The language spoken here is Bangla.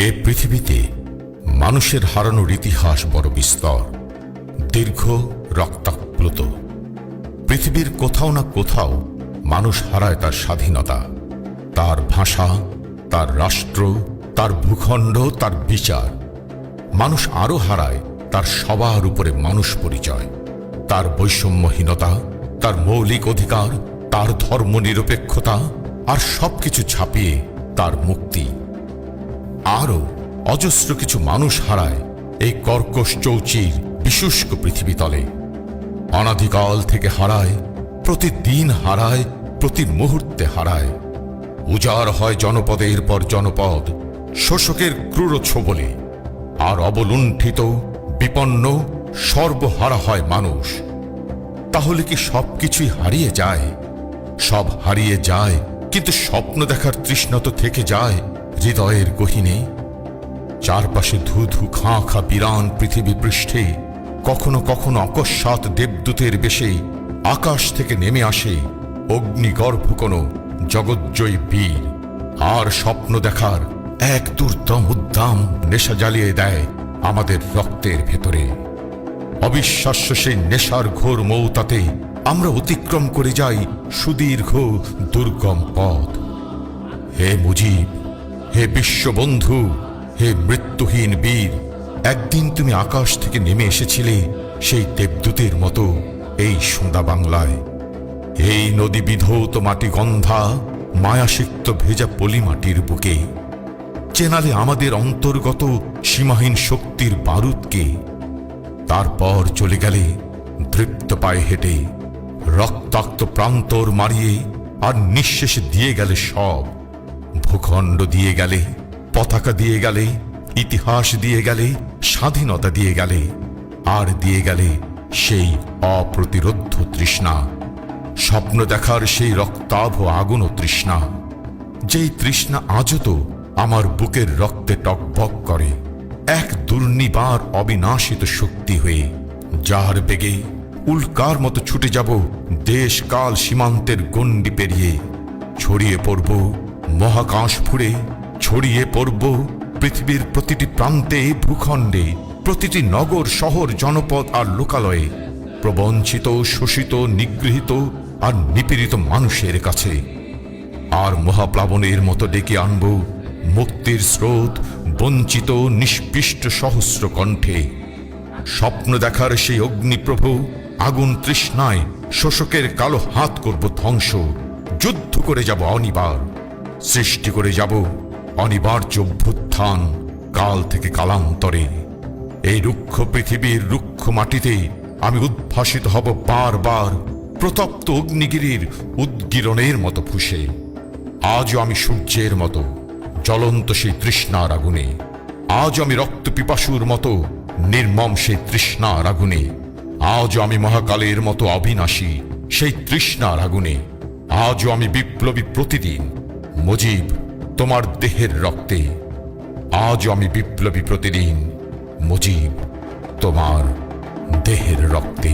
এ পৃথিবীতে মানুষের হারানোর ইতিহাস বড় বিস্তর, দীর্ঘ, রক্তাপ্লুত। পৃথিবীর কোথাও না কোথাও মানুষ হারায় তার স্বাধীনতা, তার ভাষা, তার রাষ্ট্র, তার ভূখণ্ড, তার বিচার। মানুষ আরও হারায় তার সবার উপরে মানুষ পরিচয়, তার বৈষম্যহীনতা, তার মৌলিক অধিকার, তার ধর্মনিরপেক্ষতা, আর সবকিছু ছাপিয়ে তার মুক্তি। আরও অজস্র কিছু মানুষ হারায় এই কর্কশ চৌচির বিশুষ্ক পৃথিবীতলে। অনাদিকাল থেকে হারায়, প্রতিদিন হারায়, প্রতি মুহূর্তে হারায়। উজাড় হয় জনপদের পর জনপদ শোষকের ক্রূর ছোবলে, আর অবলুণ্ঠিত, বিপন্ন, সর্বহারা হয় মানুষ। তাহলে কি সবকিছুই হারিয়ে যায়? সব হারিয়ে যায়, কিন্তু স্বপ্ন দেখার তৃষ্ণা তো থেকে যায় হৃদয়ের গহীনে। চারপাশে ধু ধু খাঁ খাঁ বিরান পৃথিবী পৃষ্ঠে কখনো কখনো অকস্মাৎ দেবদূতের বেশে আকাশ থেকে নেমে আসে অগ্নিগর্ভ কোনো জগজ্জয়ী বীর, আর স্বপ্ন দেখার এক দুর্দম উদ্দাম নেশা জ্বালিয়ে দেয় আমাদের রক্তের ভেতরে। অবিশ্বাস্য সেই নেশার ঘোর মৌতাতে আমরা অতিক্রম করে যাই সুদীর্ঘ দুর্গম পথ। হে মুজিব, হে বিশ্ববন্ধু, হে মৃত্যুহীন বীর, একদিন তুমি আকাশ থেকে নেমে এসেছিলে সেই দেবদূতের মতো এই সোঁদা বাংলায়। এই নদী বিধৌত মাটি গন্ধা মায়াসিক্ত ভেজা পলি মাটির বুকে চেনালে আমাদের অন্তর্গত সীমাহীন শক্তির বারুদকে। তারপর চলে গেলে দৃপ্ত পায়ে হেঁটে, রক্তাক্ত প্রান্তর মারিয়ে, আর নিঃশেষে দিয়ে গেলে সব। ভূখণ্ড দিয়ে গেলে, পতাকা দিয়ে গেলে, ইতিহাস দিয়ে গেলে, স্বাধীনতা দিয়ে গেলে, আর দিয়ে গেলে সেই অপ্রতিরোধ্য তৃষ্ণা, স্বপ্ন দেখার সেই রক্তাভ আগুন ও তৃষ্ণা, যেই তৃষ্ণা আজও তো আমার বুকের রক্তে টকবক করে, এক দুর্নিবার অবিনাশিত শক্তি হয়ে, যার বেগে উল্কার মতো ছুটে যাব দেশ কাল সীমান্তের গণ্ডি পেরিয়ে। ছড়িয়ে পড়ব মহাকাশ ফুঁড়ে, ছড়িয়ে পড়ব পৃথিবীর প্রতিটি প্রান্তে, ভূখণ্ডে, প্রতিটি নগর, শহর, জনপদ আর লোকালয়ে, প্রবঞ্চিত, শোষিত, নিগৃহীত আর নিপীড়িত মানুষের কাছে। আর মহাপ্লাবনের মতো ডেকে আনব মুক্তির স্রোত বঞ্চিত নিষ্পিষ্ট সহস্র কণ্ঠে। স্বপ্ন দেখার সেই অগ্নিপ্রভু আগুন তৃষ্ণায় শোষকের কালো হাত করব ধ্বংস। যুদ্ধ করে যাব অনিবার, সৃষ্টি করে যাব অনিবার্য অভ্যুত্থান কাল থেকে কালান্তরে। এই রুক্ষ পৃথিবীর রুক্ষ মাটিতে আমি উদ্ভাসিত হব বারবার প্রতপ্ত অগ্নিগিরির উদ্গীরণের মতো ফুঁসে। আজও আমি সূর্যের মতো জ্বলন্ত সেই তৃষ্ণার আগুনে, আজও আমি রক্ত পিপাসুর মতো নির্মম সেই তৃষ্ণার আগুনে, আজও আমি মহাকালের মতো অবিনাশী সেই তৃষ্ণার আগুনে, আজও আমি বিপ্লবী প্রতিদিন মুজিব তোমার দেহের রক্তে, আজও আমি বিপ্লবী প্রতিদিন মুজিব তোমার দেহের রক্তে।